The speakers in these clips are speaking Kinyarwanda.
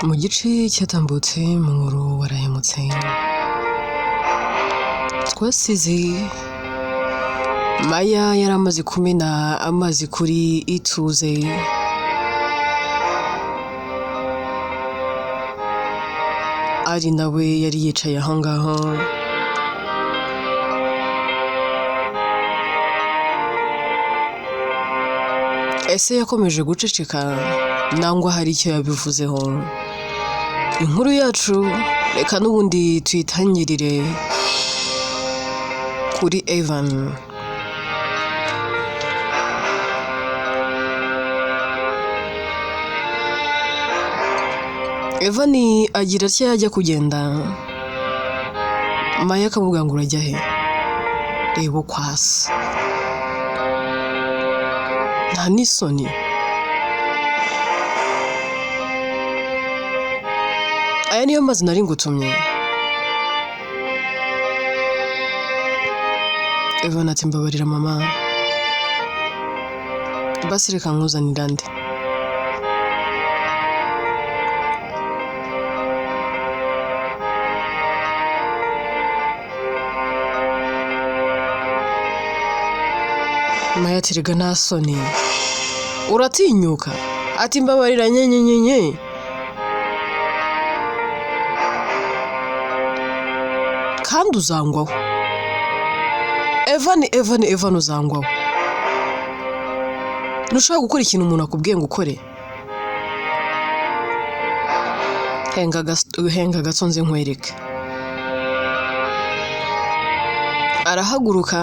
mu gice cyatambutse mu nkuru warahemutse twasize Maya yaramaze kumena amazi kuri Ituze ari nawe yari yicaye aho ngaho ese yakomeje guceceka nangwa hari icyo yabivuzeho. Inkuru yacu reka n'ubundi tuyitangirire kuri Evan. Evan agira atya yajya kugenda Maya akamubwira ngo urajya he? Reba kwasi nta n'isoni. Aya niyo mazi nari ngutumye. Evan ati mbabarira mama, basi reka nkuzanira andi. Maya ati rega nta soni, uratinyuka? Ati mbabarira nyenyenyenye. Kandi uzangwaho. Evan uzangwaho. Ntushobora gukora ikintu umuntu akubwiye ngo ukore. Henga gatsonze nkwereke. Arahaguruka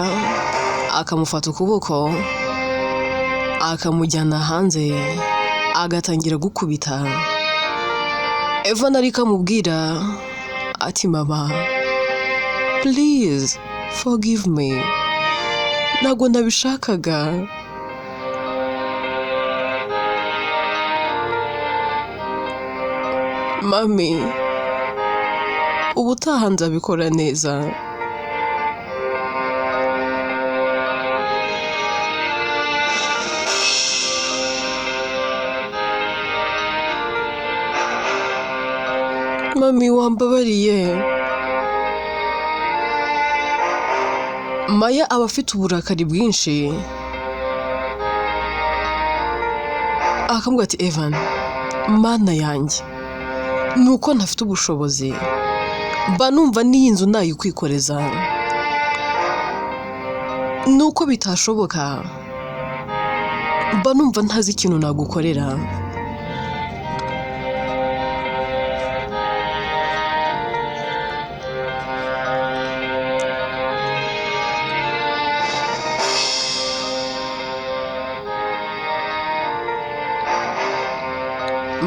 akamufata ukuboko akamujyana hanze agatangira gukubita. Evan ariko amubwira ati mama, please forgive me, ntabwo nabishakaga. Mami, ubutaha nzabikora neza. Mami wambabariye. Maya aba afite uburakari bwinshi akamubwira ati Evan, mana yanjye, nuko ntafite ubushobozi, mba numva n'iyi nzu nayikwikoreza, nuko bitashoboka, mba numva ntazi ikintu nagukorera.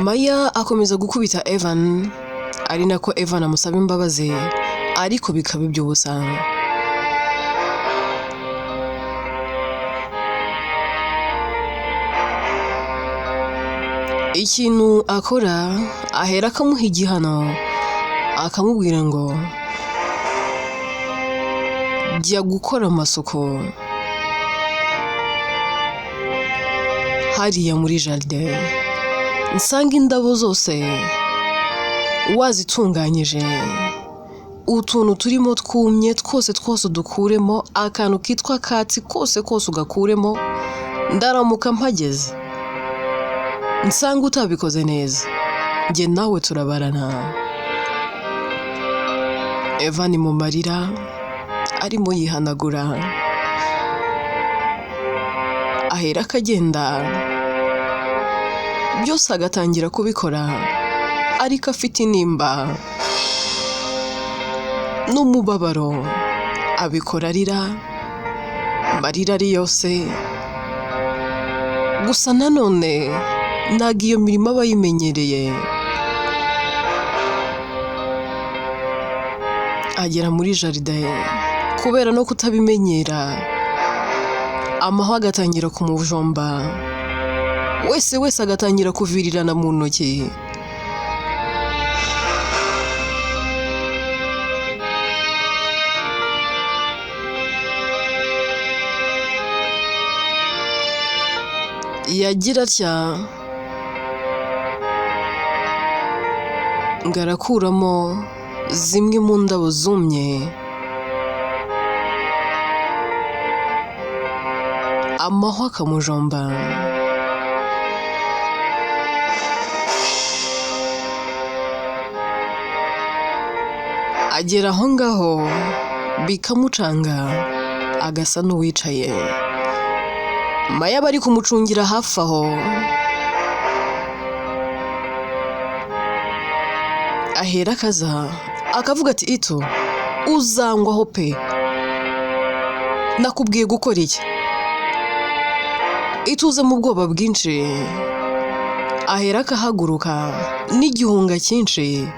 Maya akomeza gukubita Evan, ari nako Evan amusaba imbabazi, ariko bikaba iby'ubusa. Ikintu akora, ahera akamuha igihano, akamubwira ngo jya gukora amasuku hariya muri jardin, nsanga indabo zose wazitunganyije, utuntu turimo twumye twose dukuremo, akantu kitwa katsi kose ugakuremo, ndaramuka mpageze nsanga utabikoze neza, njye nawe turabarana. Evan mu marira arimo yihanagura, ahera akagenda, byose agatangira kubikora, ariko afite inimba n'umubabaro, abikora arira, amarira ari yose. Gusa nanone ntabwo iyo mirimo aba yimenyereye. Agera muri jardin, kubera no kutabimenyera, amahwa agatangira kumujomba, wese agatangira kuvirirana mu ntoki. yagira atya ngo arakuramo zimwe mu ndabo zumye amahwa akamujomba. Agera aho ngaho bikamucanga agasa n'uwicaye. Maya bari kumucungira hafi aho ahera akaza akavuga ati Ito uzangwaho pe, nakubwiye gukora iki? Ituze mu bwoba bwinshi ahera akahaguruka n'igihunga cyinshi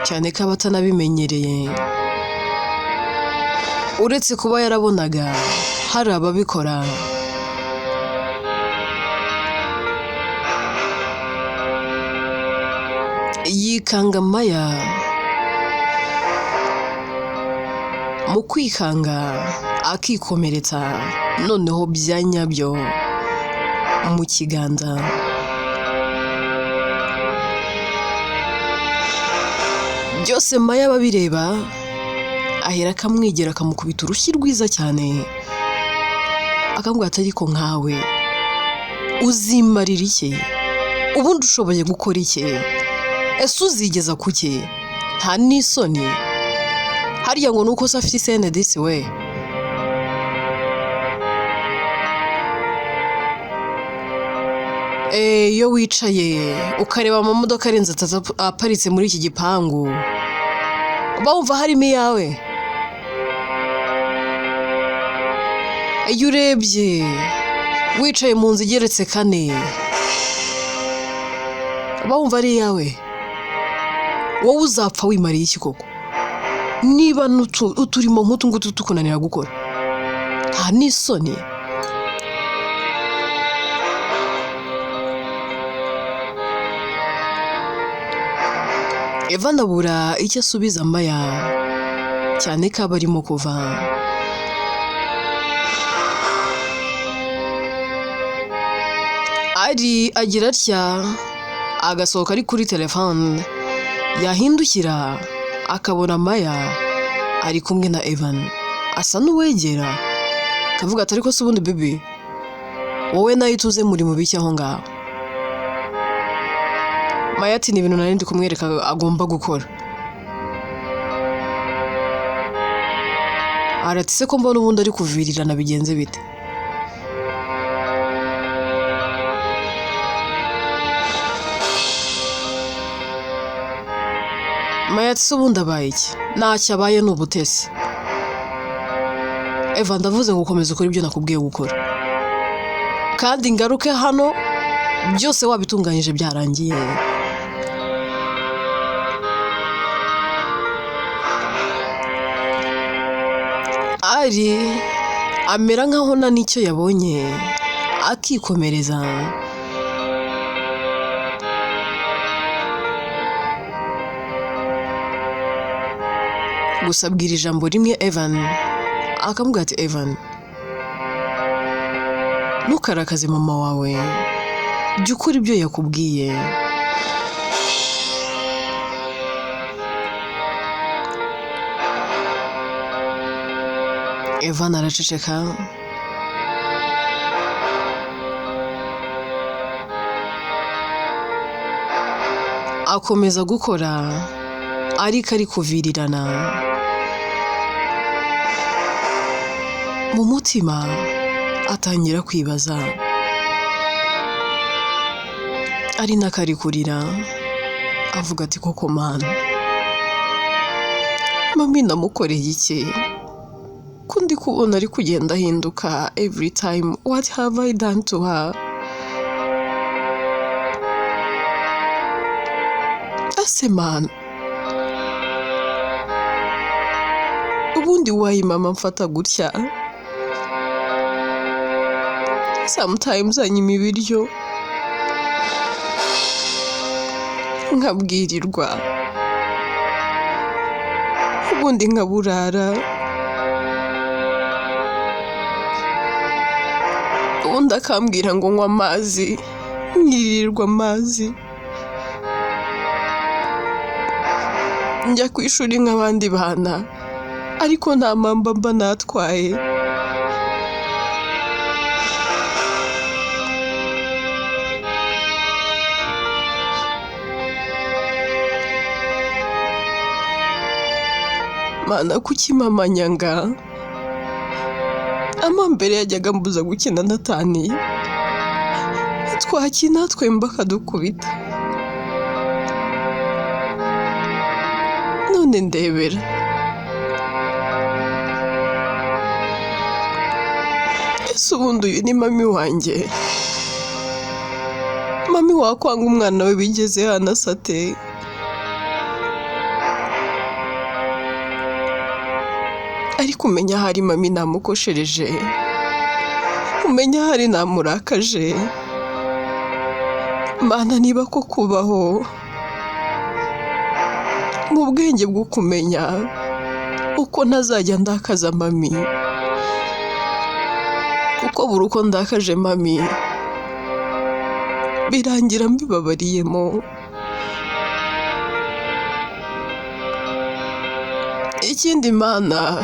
cyane ko abatanabimenyereye, uretse kuba yarabonaga hari ababikora. Yikanga Maya, mu kwikanga akikomeretsa noneho bya nyabyo mu kiganza. Byose Maya babireba ahera akamwegera akamukubita urushyi rwiza cyane akamubwira ati ariko nkawe uzimarira iki? Ubundi ushoboye gukora iki? Ese uzigeza kuki? Nta n'isoni? Hariya ngo nuko se afite isene disi we. Iyo wicaye ukareba amamodoka arenze atatu aparitse muri iki gipangu uba wumva harimo iyawe? Iyo urebye wicaye mu nzu igeretse 4 uba wumva ari iyawe? Wowe uzapfa wimariye iki koko niba uturimo nk'utu ngutu tukunanira gukora? Nta n'isoni? Evan abura icyo asubiza Maya cyane ko aba arimo kuva. Agira atya agasohoka ari kuri telefone, yahindukira akabona Maya ari kumwe na Evan asa n'uwegera akavuga ati ariko se ubundi baby wowe nayo Ituze muri mu biki aho ngaho? Maya ati ni ibintu nari ndi kumwereka agomba gukora. Arati se ko mbona ubundi ari kuvirirana bigenze bite? Maya ati se ubundi abaye iki? Ntacyo abaye ni ubutesi. Eva ndavuze ngo ukomeze ukora ibyo nakubwiye gukora, kandi ngaruke hano byose wabitunganyije byarangiye. Amera nkaho nta n'icyo yabonye akikomereza. Gusa abwira ijambo rimwe Evan akamubwira ati Evan ntukarakaze mama wawe, jya ukora ibyo yakubwiye. Evan araceceka akomeza gukora ariko ari kuvirirana. Mu mutima atangira kwibaza, ari nakari kurira avuga ati koko man, mami namukoreye iki ko ndi kubona ari kugenda ahinduka every time? What have I done to her? Ase man, ubundi wayi mama mfata gutya? Sometimes anyima ibiryo nkabwirirwa, ubundi nkaburara. ubundi akambwira ngo nywa amazi, nkirirwa amazi, njya ku ishuri nk'abandi bana ariko nta mpamvu mba natwaye. Mana kuki mama nyanga? Mbere yajyaga mbuza gukina nataniye, twakina twemba akadukubita. None ndebera, ese ubundi uyu ni mami wanjye? Mami wakwanga umwana we bigeze hano asate? Ariko umenya hari mami namukoshereje, umenya hari namurakaje. Mana niba ko kubaho mu bwenge bwo kumenya uko ntazajya ndakaza mami, kuko buri uko ndakaje mami birangira mbibabariyemo. Ikindi Mana,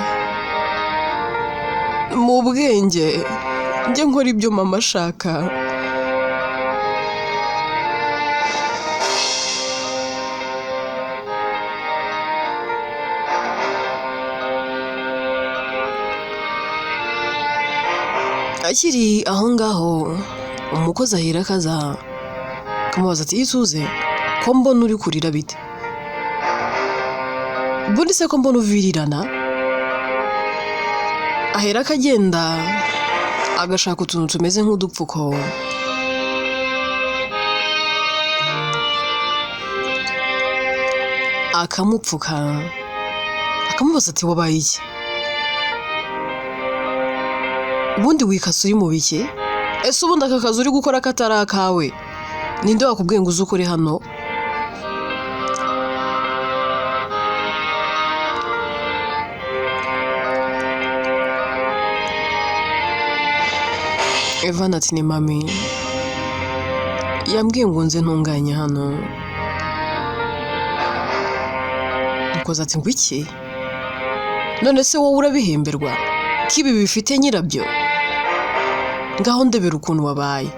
mu bwenge njye nkora ibyo mama ashaka. Akiri aho ngaho umukozi ahera akaza akamubaza ati ituze ko mbona uri kurira bite? Ubundi se ko mbona uvirirana? Ahera akagenda agashaka utuntu tumeze nk'udupfuko akamupfuka, akamubaza ati wabaye iki? Ubundi wikase uri mu biki? Ese ubundi aka kazi uri gukora katari akawe? Ninde wakubwiye ngo uze ukore hano? Evan ati ni mami yambwiye ngo nze ntunganye hano. Umukozi ati ngo iki? None se wowe urabihemberwa ko ibi bifite nyirabyo? Ngaho ndebera ukuntu wabaye,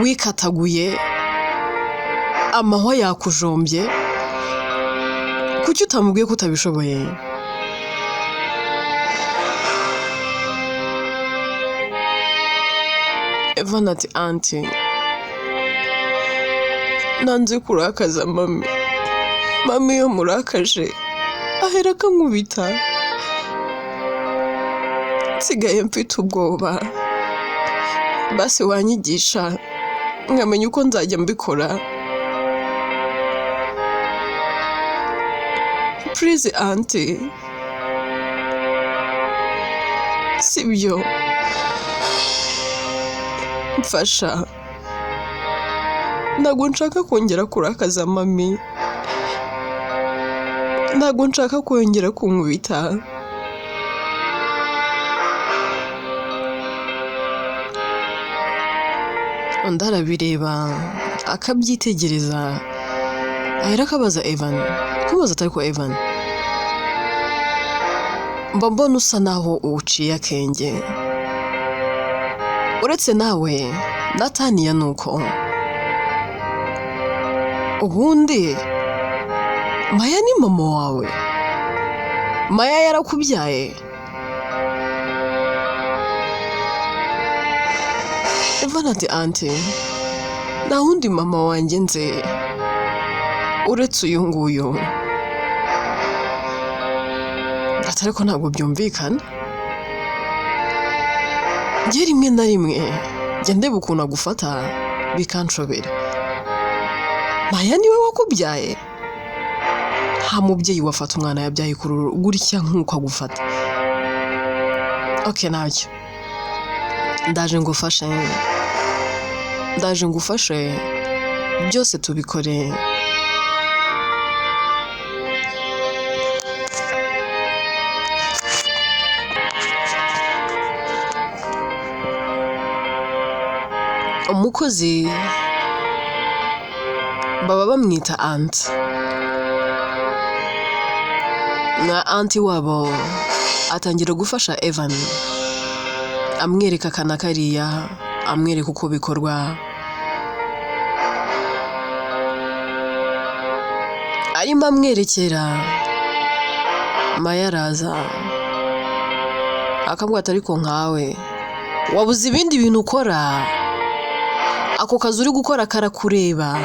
wikataguye, amahwa yakujombye, kuki utamubwiye ko utabishoboye? Evan ati anti nanze kurakaza mami, mami iyo murakaje ahera akankubita, nsigaye mfite ubwoba. Basi wanyigisha nkamenya uko nzajya mbikora? Please auntie, sibyo? Mfasha, ntabwo nshaka kongera kurakaza mami, ntabwo nshaka kongera kunkubita. Undi arabireba akabyitegereza, ahera akabaza Evan, kumubaza atari ko Evan, mba mbona usa naho uciye akenge. Uretse nawe Nataniya nuko. Ubundi Maya ni mama wawe? Maya yarakubyaye? Evan ati anti nta wundi mama wanjye nze uretse uyu nguyu. Atari ko ntabwo byumvikana. Njye rimwe na rimwe njya ndeba ukuntu agufata bikanshobera. Maya niwe wakubyaye? Nta mubyeyi wafata umwana yabyaye gutya nk'uko agufata. Okay, ntacyo, ndaje ngufashe byose tubikore. umukozi baba bamwita anti na anti wabo atangira gufasha Evan amwereka akana kariya amwereka uko bikorwa arimo amwerekera Maya araza akamubwira ariko nkawe wabuze ibindi bintu ukora ako kazi uri gukora karakureba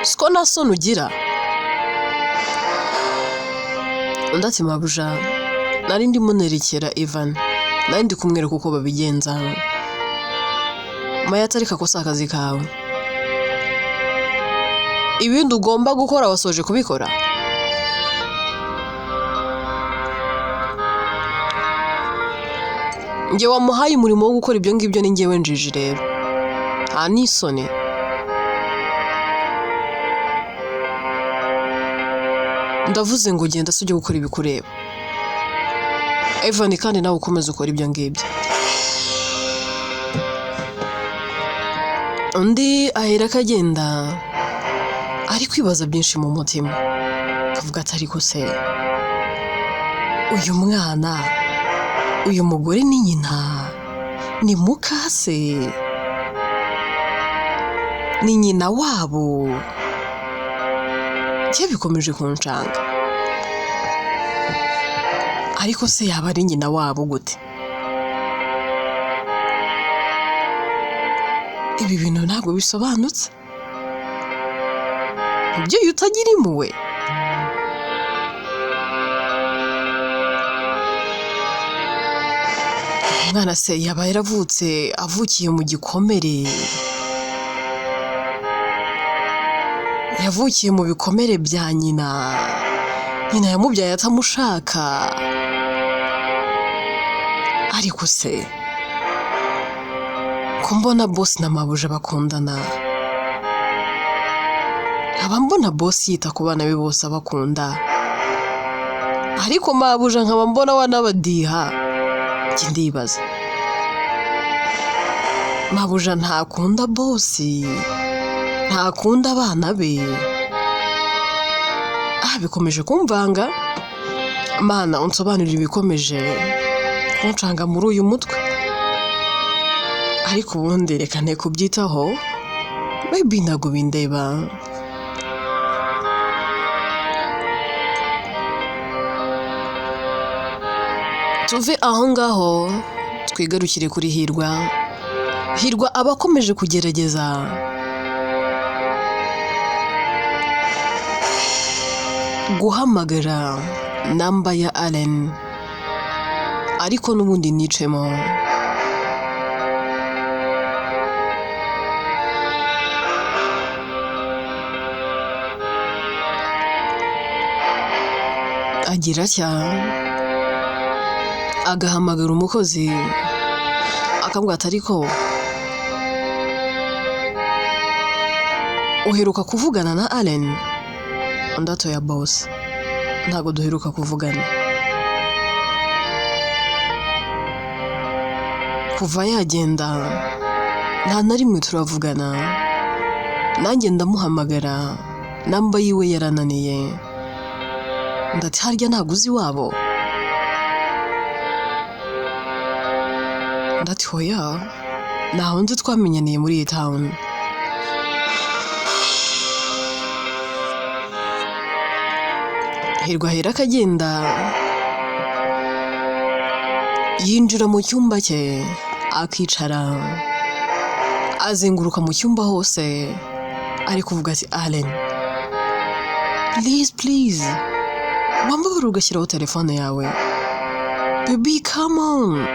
siko nta soni ugira undi ati mabuja nari ndimo nerekera Evan nari ndi kumwereka uko babigenza Maya ati ariko ako si akazi kawe ibindi ugomba gukora wasoje kubikora njye wamuhaye umurimo wo gukora ibyo ngibyo ni njyewe njiji rero nta n'isoni ndavuze ngo genda se ujye gukora ibikureba Evan kandi nawe ukomeze ukora ibyo ngibyo undi ahera akagenda ari kwibaza byinshi mu mutima akavuga ati ariko se uyu mwana uyu mugore ni nyina ni mukase ni nyina wabo cye bikomeje kunshanga ariko se yaba ari nyina wabo gute ibi bintu ntabwo bisobanutse umubyeyi utagira impuhwe umwana se yaba yaravutse avukiye mu gikomere yavukiye mu bikomere bya nyina yamubyaye atamushaka ariko se ko mbona boss na mabuja bakundana aba mbona boss yita ku bana be bose abakunda ariko mabuja nkaba mbona wanabadiha ndibaza mabuja ntakunda boss ntakunda abana be bikomeje kumvanga mana unsobanurira ibikomeje kuncanga muri uyu mutwe ariko ubundi reka nteko kubyitaho maybe ntago bindeba tuve aho ngaho twigarukire kuri Hirwa abakomeje kugerageza guhamagara namba ya Allen ariko n'ubundi nicemo agira cyane agahamagara umukozi akamubwira ati ariko uheruka kuvugana na Allen undi atoya boss ntago duheruka kuvugana kuva yagenda nta na rimwe turavugana nanjye ndamuhamagara namba yiwe yarananiye ndati harya ntago uzi wabo ndati hoya naho nzi twamenyaniye muri iyi town Hirwa ahera akagenda yinjira mu cyumba cye akicara azenguruka mu cyumba hose ari kuvuga ati Allen please wambabura ugashyiraho telefone yawe baby come on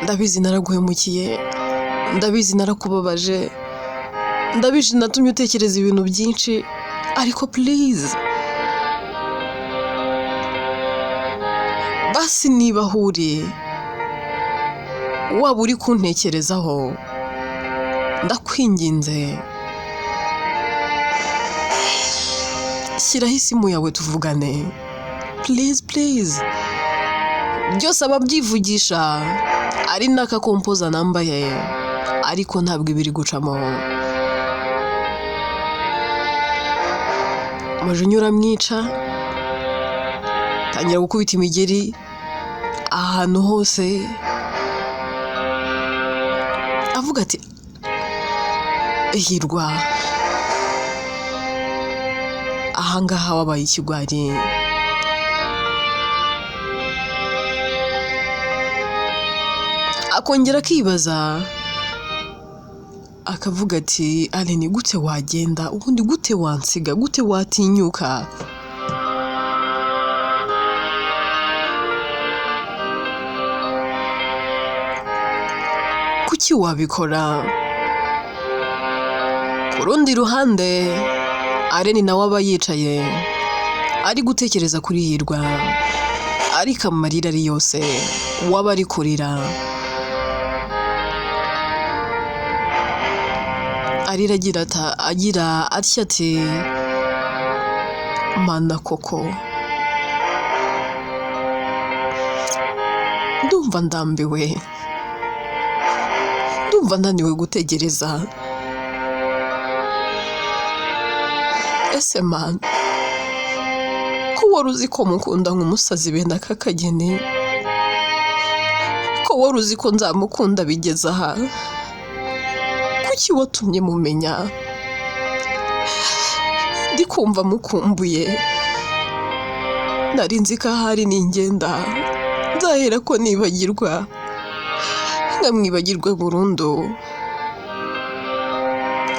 ndabizi naraguhemukiye ndabizi narakubabaje ndabizi natumye utekereza ibintu byinshi ariko please basi niba huri waba uri kuntekerezaho ndakwinginze shyiraho isimu yawe tuvugane please byose ababyivugisha ari n'akakompoza nambaye ariko ntabwo ibiri gucamo. Umujinya uramwica tangira gukubita imigeri ahantu hose avuga ati Hirwa ahangaha wabaye ikigwari. Akongera akibaza akavuga ati ale ni gute wagenda, ubundi gute wansiga, gute watinyuka? Kuki wabikora? Ku rundi ruhande Areni nawe aba yicaye ari gutekereza kuri Hirwa, ariko amarira ari yose waba ari kurira. Arira agira atya ati mana koko ndumva ndambiwe, ndumva naniwe gutegereza. Ese man ko wari uzi ko mukunda nk'umusazi benda kakageni, ko wari uzi ko nzamukunda bigeze aha, kuki watumye mumenya? Ndi kumva mukumbuye, nari nzi ko ahari ningenda nzahera ko nibagirwa, nkamwibagirwa burundu,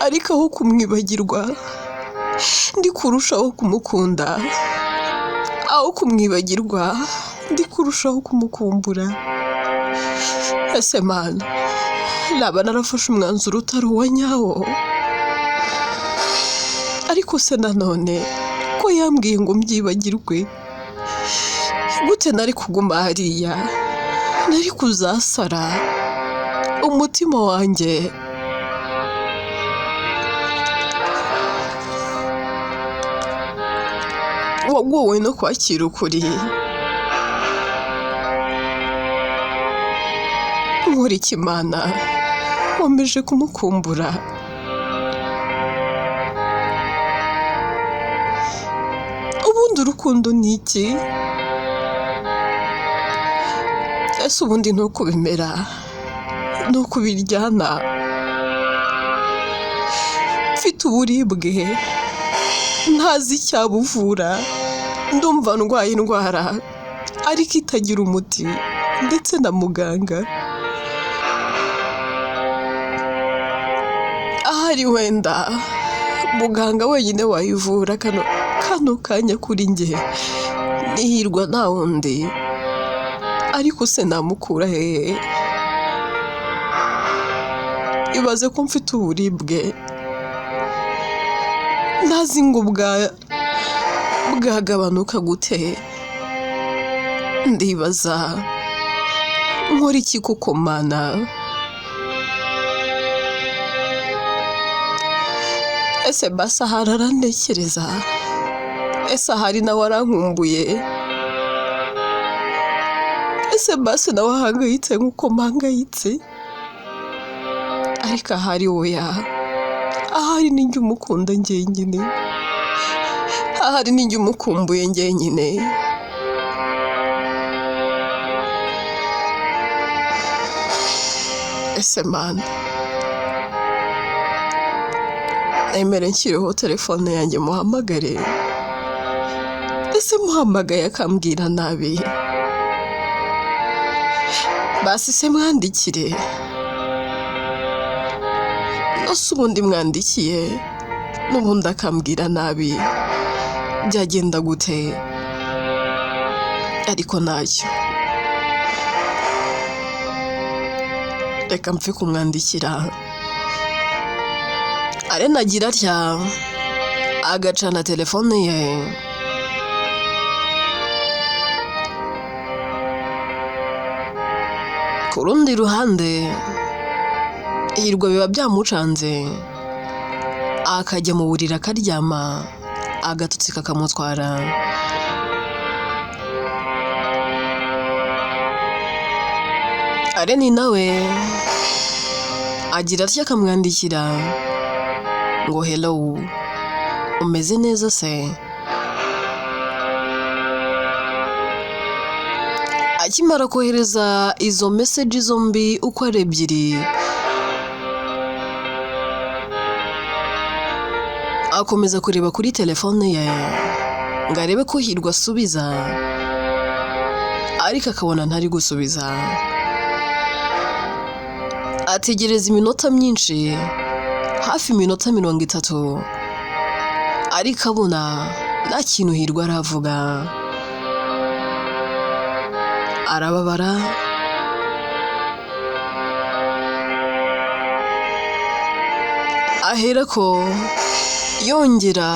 ariko aho kumwibagirwa ndi kurushaho kumukunda, aho kumwibagirwa ndi kurushaho kumukumbura. Ese man naba narafashe umwanzuro utari uwa nyawo, ariko se nanone ko yambwiye ngo mbyibagirwe, gute nari kuguma hariya? Nari kuzasara umutima wanjye. Wagowe no kwakira ukuri. Nkora iki mana? Nkomeje kumukumbura. Ubundi urukundo ni iki? Ese ubundi nuko bimera, nuko biryana. Mfite uburibwe ntazi icyabuvura, ndumva ndwaye indwara ariko itagira umuti ndetse na muganga. Ahari wenda muganga wenyine wayivura kano kanya kuri njye ni Hirwa nta wundi, ariko se namukura hehe? Ibaze ko mfite uburibwe ntazi ngo bwagabanuka gute. Ndibaza nkora iki kuko mana? Ese basa hararantekereza? Ese hari nawe arankumbuye? Ese basi nawe ahangayitse nk'uko mpangayitse? Ariko ahari oya, ahari ninjye umukunda njyenyine, ahari ninjye umukumbuye njyenyine. Ese man nemere nshyireho telefone yanjye muhamagare? Ese muhamagaye akambwira nabi? Basi se mwandikire? Ese ubundi mwandikiye n'ubundi akambwira nabi byagenda gute? Ariko ntacyo, reka mpfe kumwandikira. Areni agira atya agacana telefone ye. Ku rundi ruhande Hirwa biba byamucanze, akajya mu buriri akaryama, agatotsi kakamutwara. Allen nawe agira atya akamwandikira ngo hello, umeze neza se? Akimara kohereza izo message zombi uko ari ebyiri, akomeza kureba kuri telefone ye ngo arebe ko Hirwa asubiza, ariko akabona ntari gusubiza. Ategereza iminota myinshi, hafi iminota 30, ariko abona nta kintu Hirwa aravuga. Arababara, aherako yongera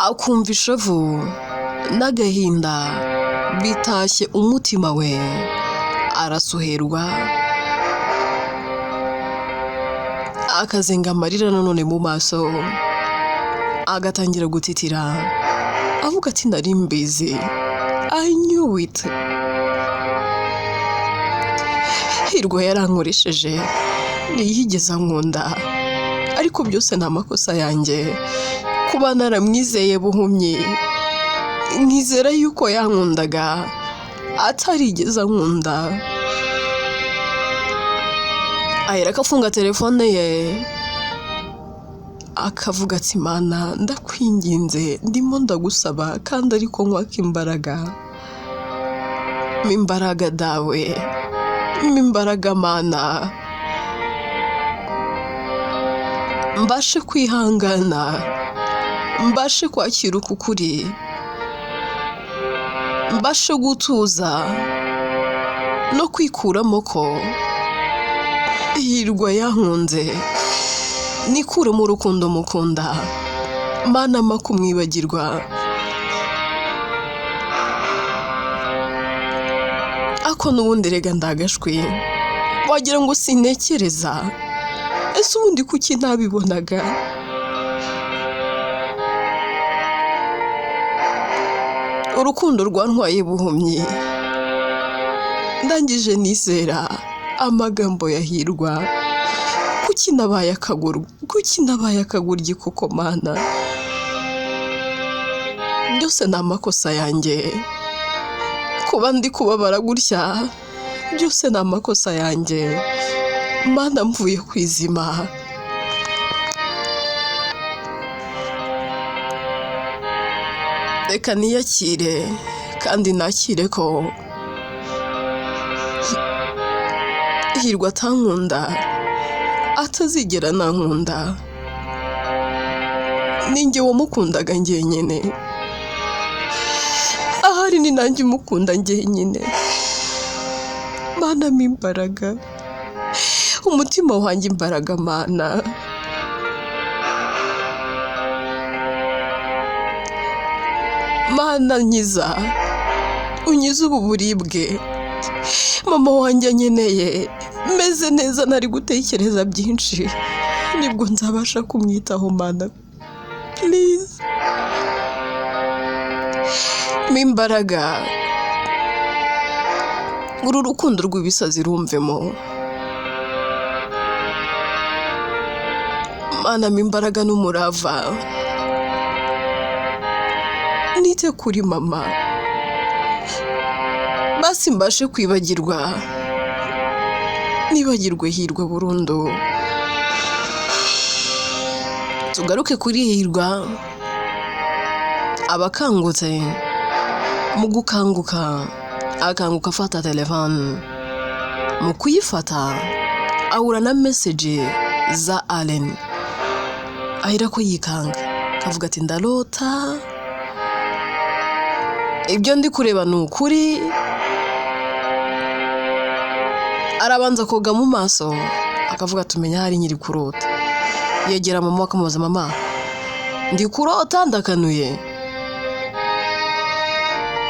akumva ishavu n'agahinda bitashye umutima we. Arasuherwa, akazenga amarira nanone mu maso, agatangira gutitira avuga ati nari mbizi, I knew it. Hirwa yarankoresheje, ntiyigeze ankunda, ariko byose ni amakosa yanjye kuba naramwizeye buhumyi, nkizera yuko yankundaga atarigeze ankunda. Aherako afunga telefone ye, akavuga ati Mana ndakwinginze, ndimo ndagusaba kandi ariko nkwaka imbaraga. Imbaraga dawe, imbaraga Mana, mbashe kwihangana, mbashe kwakira uku kuri, mbashe gutuza no kwikuramo ko Hirwa yankunze, nikure mu rukundo mukunda. Mana mpa kumwibagirwa. Ako n'ubundi rega ndagashwi, wagira ngo sintekereza. Ese ubundi kuki ntabibonaga? Urukundo rwantwaye buhumyi, ndangije nizera amagambo ya Hirwa. Kuki nabaye akaguryi koko Mana? Byose ni amakosa yanjye, kuba ndi kubabara gutya byose ni amakosa yanjye. Mana mvuye kwizima. Reka niyakire kandi nakire ko Hirwa atankunda, atazigera nankunda. Ninjye wamukundaga njyenyine, ahari ni nanjye umukunda njyenyine. Mana mpa imbaraga, umutima wanjye imbaraga Mana. Mana nkiza, unyize ubu buribwe mama wanjye ankeneye. Meze neza, nari gutekereza byinshi, nibwo nzabasha kumwitaho Mana. Please mpa imbaraga, uru rukundo rw'ibisazi rumvemo. Mana mpa imbaraga n'umurava, nite kuri mama, basi mbashe kwibagirwa, nibagirwe Hirwa burundu. Tugaruke kuri Hirwa. Abakangutse, mu gukanguka akanguka afata telefone. Mu kuyifata ahura na message za Allen, ahera ko yikanga, kavuga ati ndarota, ibyo ndi kureba ni ukuri. Arabanza koga mu maso, akavuga tumenya hari nyiri kurota. Yegera mama akamubaza, mama ndi kurota ndakanuye?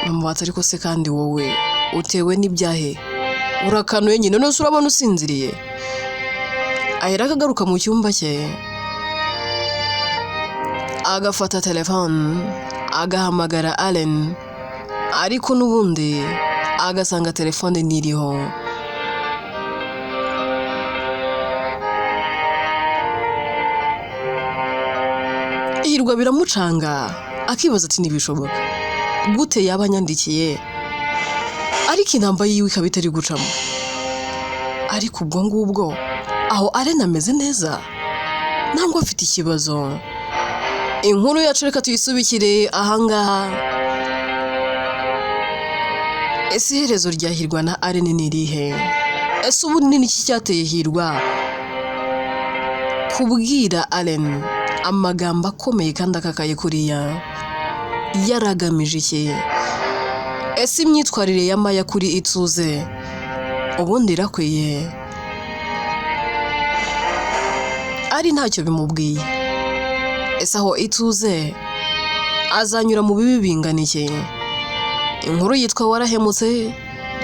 Mama ati ariko se kandi wowe utewe n'ibyahe, urakanuye nyine nose urabona usinziriye? Ahera akagaruka mu cyumba cye, agafata telefone agahamagara Allen ariko n'ubundi agasanga telefone ntiriho. Hirwa biramucanga akibaza ati ntibishoboka gute yaba anyandikiye ariko inamba yiwe ikaba itari gucamo. Ariko ubwo ngubwo aho Allen ameze neza ntabwo afite ikibazo. Inkuru yacu reka tuyisubikire ahangaha. Ese iherezo rya Hirwa na Allen ni irihe? Ese ubu ni iki cyateye Hirwa kubwira Allen amagambo akomeye kandi akakaye kuriya? Yaragamije iki? Ese imyitwarire ya Maya kuri Ituze ubundi irakwiye? Ari ntacyo bimubwiye. Ese aho Ituze azanyura mu bibi bingana iki? Inkuru yitwa Warahemutse,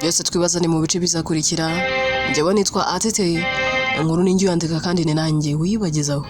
byose twibazane mu bice bizakurikira. Njyewe nitwa Atete, inkuru ninjye yandika kandi ni nanjye wibagezaho.